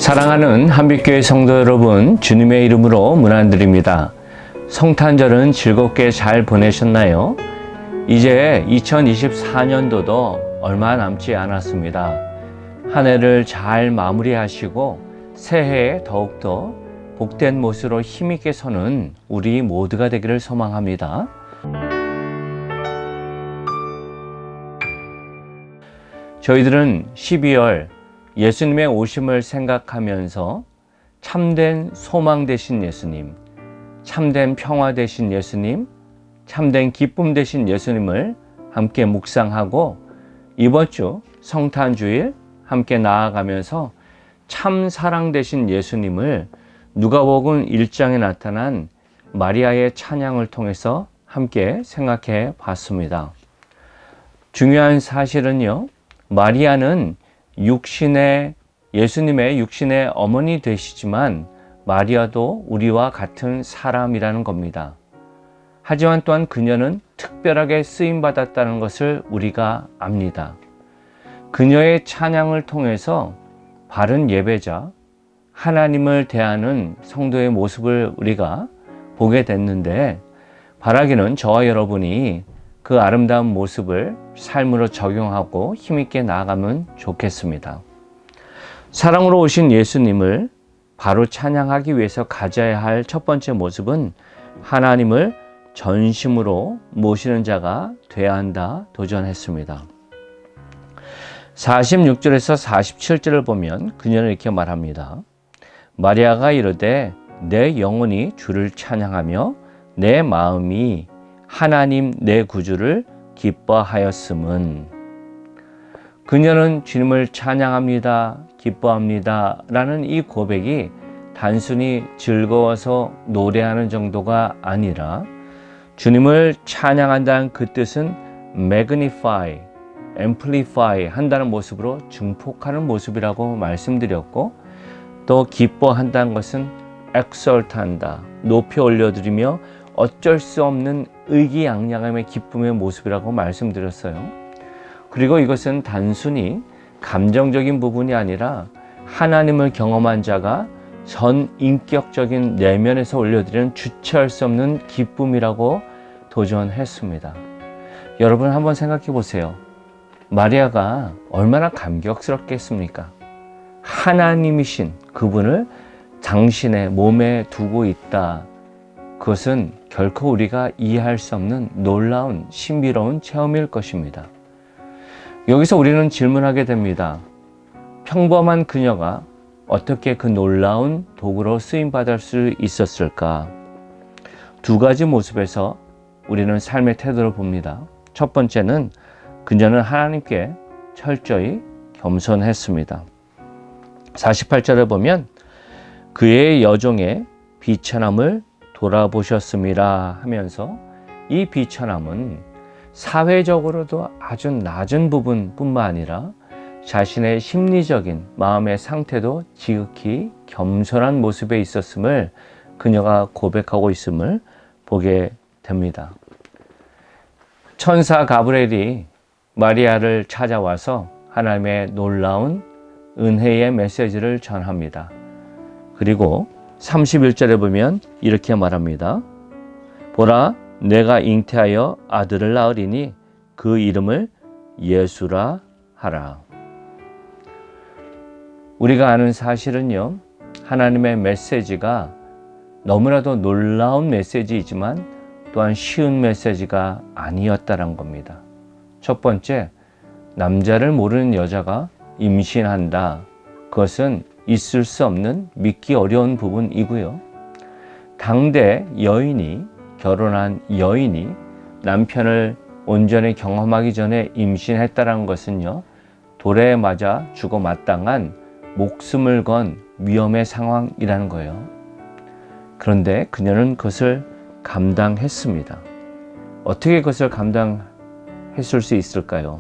사랑하는 한빛교회 성도 여러분, 주님의 이름으로 문안드립니다. 성탄절은 즐겁게 잘 보내셨나요? 이제 2024년도도 얼마 남지 않았습니다. 한 해를 잘 마무리하시고 새해에 더욱더 복된 모습으로 힘있게 서는 우리 모두가 되기를 소망합니다. 저희들은 12월 예수님의 오심을 생각하면서 참된 소망 되신 예수님, 참된 평화 되신 예수님, 참된 기쁨 되신 예수님을 함께 묵상하고 이번 주 성탄주일 함께 나아가면서 참 사랑 되신 예수님을 누가복음 1장에 나타난 마리아의 찬양을 통해서 함께 생각해 봤습니다. 중요한 사실은요, 마리아는 예수님의 육신의 어머니 되시지만 마리아도 우리와 같은 사람이라는 겁니다. 하지만 또한 그녀는 특별하게 쓰임받았다는 것을 우리가 압니다. 그녀의 찬양을 통해서 바른 예배자, 하나님을 대하는 성도의 모습을 우리가 보게 됐는데, 바라기는 저와 여러분이 그 아름다운 모습을 삶으로 적용하고 힘있게 나아가면 좋겠습니다. 사랑으로 오신 예수님을 바로 찬양하기 위해서 가져야 할 첫 번째 모습은 하나님을 전심으로 모시는 자가 되어야 한다 도전했습니다. 46절에서 47절을 보면 그녀는 이렇게 말합니다. 마리아가 이르되 내 영혼이 주를 찬양하며 내 마음이 하나님 내 구주를 기뻐하였음은. 그녀는 주님을 찬양합니다, 기뻐합니다 라는 이 고백이 단순히 즐거워서 노래하는 정도가 아니라 주님을 찬양한다는 그 뜻은 magnify, amplify 한다는 모습으로 증폭하는 모습이라고 말씀드렸고, 또 기뻐한다는 것은 exalt 한다, 높이 올려드리며 어쩔 수 없는 의기양양함의 기쁨의 모습이라고 말씀드렸어요. 그리고 이것은 단순히 감정적인 부분이 아니라 하나님을 경험한 자가 전 인격적인 내면에서 올려드리는 주체할 수 없는 기쁨이라고 도전했습니다. 여러분 한번 생각해 보세요. 마리아가 얼마나 감격스럽겠습니까? 하나님이신 그분을 당신의 몸에 두고 있다. 그것은 결코 우리가 이해할 수 없는 놀라운 신비로운 체험일 것입니다. 여기서 우리는 질문하게 됩니다. 평범한 그녀가 어떻게 그 놀라운 도구로 쓰임받을 수 있었을까? 두 가지 모습에서 우리는 삶의 태도를 봅니다. 첫 번째는 그녀는 하나님께 철저히 겸손했습니다. 48절에 보면 그의 여종의 비천함을 돌아보셨음이라 하면서 이 비천함은 사회적으로도 아주 낮은 부분뿐만 아니라 자신의 심리적인 마음의 상태도 지극히 겸손한 모습에 있었음을 그녀가 고백하고 있음을 보게 됩니다. 천사 가브리엘이 마리아를 찾아와서 하나님의 놀라운 은혜의 메시지를 전합니다. 그리고 31절에 보면 이렇게 말합니다. 보라, 내가 잉태하여 아들을 낳으리니 그 이름을 예수라 하라. 우리가 아는 사실은요, 하나님의 메시지가 너무나도 놀라운 메시지이지만 또한 쉬운 메시지가 아니었다는 겁니다. 첫 번째, 남자를 모르는 여자가 임신한다. 그것은 있을 수 없는 믿기 어려운 부분이고요. 당대 결혼한 여인이 남편을 온전히 경험하기 전에 임신했다는 것은요, 돌에 맞아 죽어 마땅한 목숨을 건 위험의 상황이라는 거예요. 그런데 그녀는 그것을 감당했습니다. 어떻게 그것을 감당했을 수 있을까요?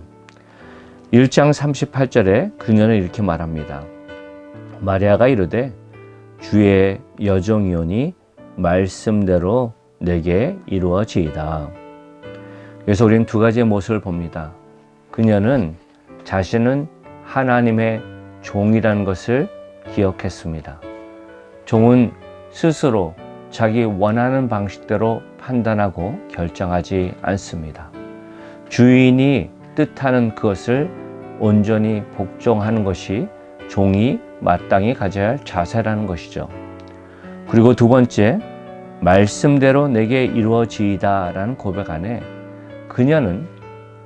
1장 38절에 그녀는 이렇게 말합니다. 마리아가 이르되 주의 여종이오니 말씀대로 내게 이루어지이다. 그래서 우리는 두 가지의 모습을 봅니다. 그녀는 자신은 하나님의 종이라는 것을 기억했습니다. 종은 스스로 자기 원하는 방식대로 판단하고 결정하지 않습니다. 주인이 뜻하는 그것을 온전히 복종하는 것이 종이 마땅히 가져야 할 자세라는 것이죠. 그리고 두 번째, 말씀대로 내게 이루어지이다 라는 고백 안에 그녀는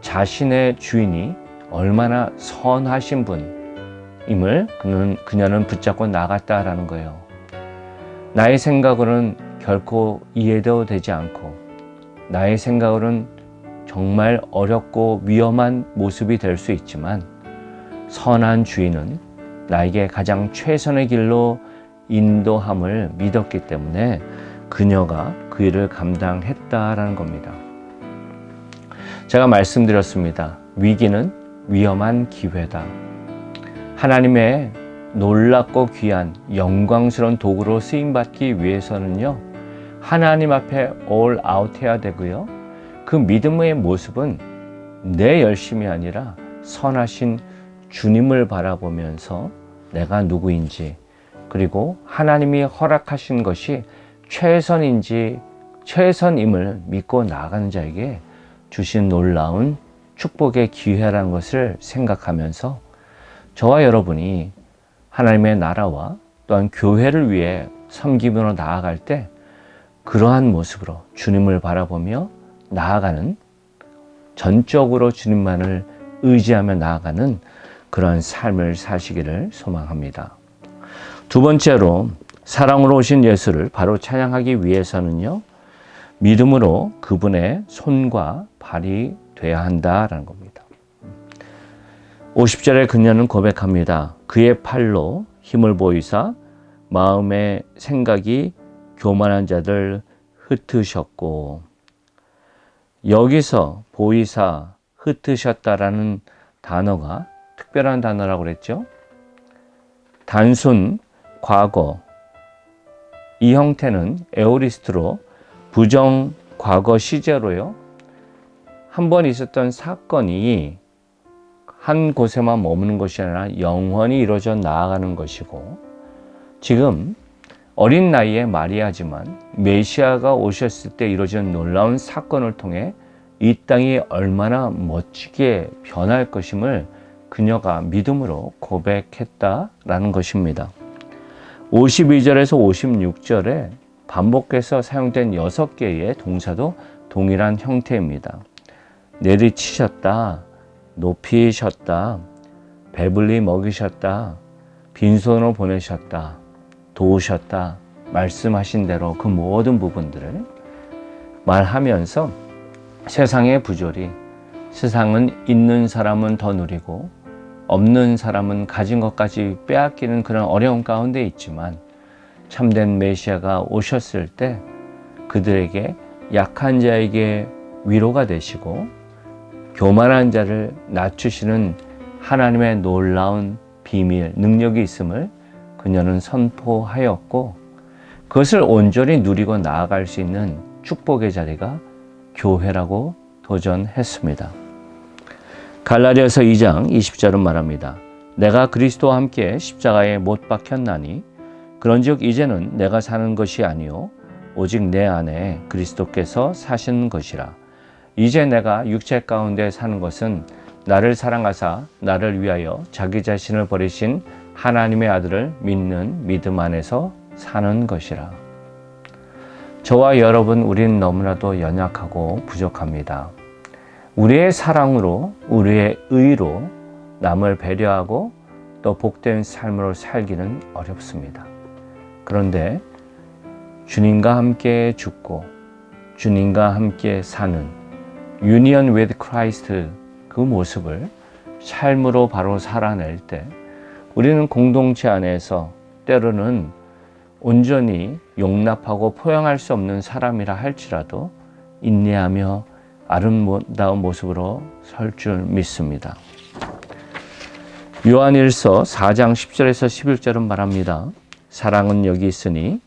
자신의 주인이 얼마나 선하신 분임을 그녀는 붙잡고 나갔다라는 거예요. 나의 생각으로는 결코 이해도 되지 않고 나의 생각으로는 정말 어렵고 위험한 모습이 될 수 있지만 선한 주인은 나에게 가장 최선의 길로 인도함을 믿었기 때문에 그녀가 그 일을 감당했다라는 겁니다. 제가 말씀드렸습니다. 위기는 위험한 기회다. 하나님의 놀랍고 귀한 영광스러운 도구로 쓰임받기 위해서는요, 하나님 앞에 all out 해야 되고요. 그 믿음의 모습은 내 열심이 아니라 선하신 주님을 바라보면서 내가 누구인지, 그리고 하나님이 허락하신 것이 최선임을 믿고 나아가는 자에게 주신 놀라운 축복의 기회라는 것을 생각하면서 저와 여러분이 하나님의 나라와 또한 교회를 위해 섬김으로 나아갈 때 그러한 모습으로 주님을 바라보며 나아가는, 전적으로 주님만을 의지하며 나아가는 그러한 삶을 사시기를 소망합니다. 두 번째로, 사랑으로 오신 예수를 바로 찬양하기 위해서는요, 믿음으로 그분의 손과 발이 돼야 한다라는 겁니다. 50절에 그녀는 고백합니다. 그의 팔로 힘을 보이사 마음의 생각이 교만한 자들 흩으셨고, 여기서 보이사 흩으셨다라는 단어가 특별한 단어라고 그랬죠. 단순 과거, 이 형태는 에오리스트로 부정 과거 시제로요, 한 번 있었던 사건이 한 곳에만 머무는 것이 아니라 영원히 이루어져 나아가는 것이고, 지금 어린 나이에 마리아지만 메시아가 오셨을 때 이루어진 놀라운 사건을 통해 이 땅이 얼마나 멋지게 변할 것임을 그녀가 믿음으로 고백했다라는 것입니다. 52절에서 56절에 반복해서 사용된 6개의 동사도 동일한 형태입니다. 내리치셨다, 높이셨다, 배불리 먹이셨다, 빈손으로 보내셨다, 도우셨다, 말씀하신 대로 그 모든 부분들을 말하면서 세상의 부조리, 세상은 있는 사람은 더 누리고 없는 사람은 가진 것까지 빼앗기는 그런 어려운 가운데 있지만 참된 메시아가 오셨을 때 그들에게, 약한 자에게 위로가 되시고 교만한 자를 낮추시는 하나님의 놀라운 비밀, 능력이 있음을 그녀는 선포하였고, 그것을 온전히 누리고 나아갈 수 있는 축복의 자리가 교회라고 도전했습니다. 갈라디아서 2장 20절은 말합니다. 내가 그리스도와 함께 십자가에 못 박혔나니 그런즉 이제는 내가 사는 것이 아니요 오직 내 안에 그리스도께서 사시는 것이라. 이제 내가 육체 가운데 사는 것은 나를 사랑하사 나를 위하여 자기 자신을 버리신 하나님의 아들을 믿는 믿음 안에서 사는 것이라. 저와 여러분, 우린 너무나도 연약하고 부족합니다. 우리의 사랑으로, 우리의 의로 남을 배려하고 또 복된 삶으로 살기는 어렵습니다. 그런데 주님과 함께 죽고 주님과 함께 사는 Union with Christ, 그 모습을 삶으로 바로 살아낼 때 우리는 공동체 안에서 때로는 온전히 용납하고 포용할 수 없는 사람이라 할지라도 인내하며 아름다운 모습으로 설 줄 믿습니다. 요한일서 4장 10절에서 11절은 말합니다. 사랑은 여기 있으니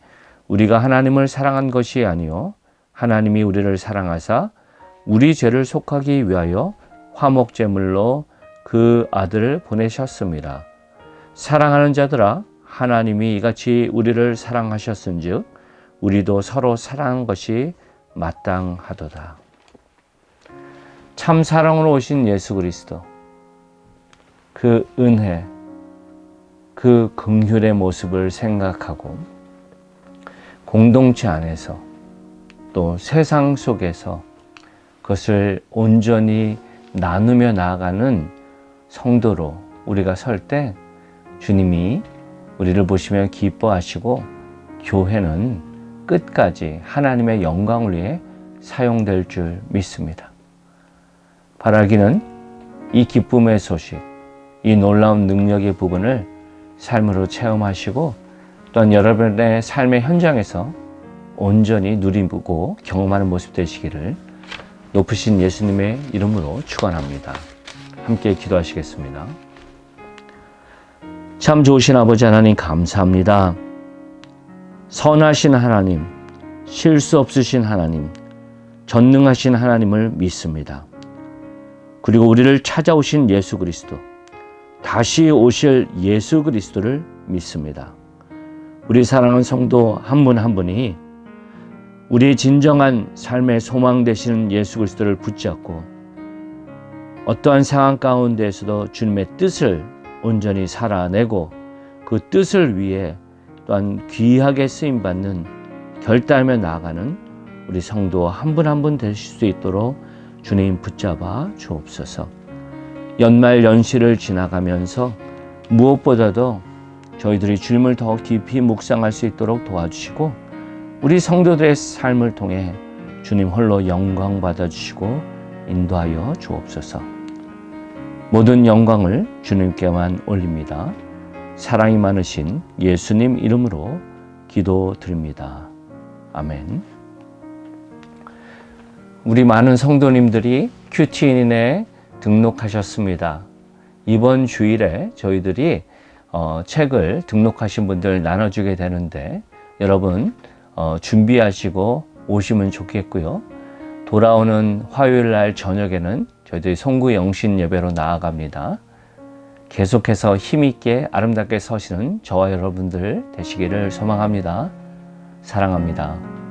우리가 하나님을 사랑한 것이 아니요 하나님이 우리를 사랑하사 우리 죄를 속하기 위하여 화목제물로 그 아들을 보내셨습니다. 사랑하는 자들아, 하나님이 이같이 우리를 사랑하셨은즉 우리도 서로 사랑한 것이 마땅하도다. 참 사랑으로 오신 예수 그리스도, 그 은혜, 그 긍휼의 모습을 생각하고 공동체 안에서 또 세상 속에서 그것을 온전히 나누며 나아가는 성도로 우리가 설 때 주님이 우리를 보시며 기뻐하시고 교회는 끝까지 하나님의 영광을 위해 사용될 줄 믿습니다. 바라기는 이 기쁨의 소식, 이 놀라운 능력의 부분을 삶으로 체험하시고 또한 여러분의 삶의 현장에서 온전히 누리고 경험하는 모습 되시기를 높으신 예수님의 이름으로 축원합니다. 함께 기도하시겠습니다. 참 좋으신 아버지 하나님 감사합니다. 선하신 하나님, 실수 없으신 하나님, 전능하신 하나님을 믿습니다. 그리고 우리를 찾아오신 예수 그리스도, 다시 오실 예수 그리스도를 믿습니다. 우리 사랑하는 성도 한 분 한 분이 우리의 진정한 삶의 소망 되시는 예수 그리스도를 붙잡고 어떠한 상황 가운데에서도 주님의 뜻을 온전히 살아내고 그 뜻을 위해 또한 귀하게 쓰임받는 결단하며 나아가는 우리 성도 한 분 한 분 되실 수 있도록 주님 붙잡아 주옵소서. 연말 연시를 지나가면서 무엇보다도 저희들이 주님을 더 깊이 묵상할 수 있도록 도와주시고 우리 성도들의 삶을 통해 주님 홀로 영광 받아주시고 인도하여 주옵소서. 모든 영광을 주님께만 올립니다. 사랑이 많으신 예수님 이름으로 기도드립니다. 아멘. 우리 많은 성도님들이 큐티인에 등록하셨습니다. 이번 주일에 저희들이 책을 등록하신 분들 나눠주게 되는데 여러분 준비하시고 오시면 좋겠고요. 돌아오는 화요일 날 저녁에는 저희들이 송구 영신 예배로 나아갑니다. 계속해서 힘있게 아름답게 서시는 저와 여러분들 되시기를 소망합니다. 사랑합니다.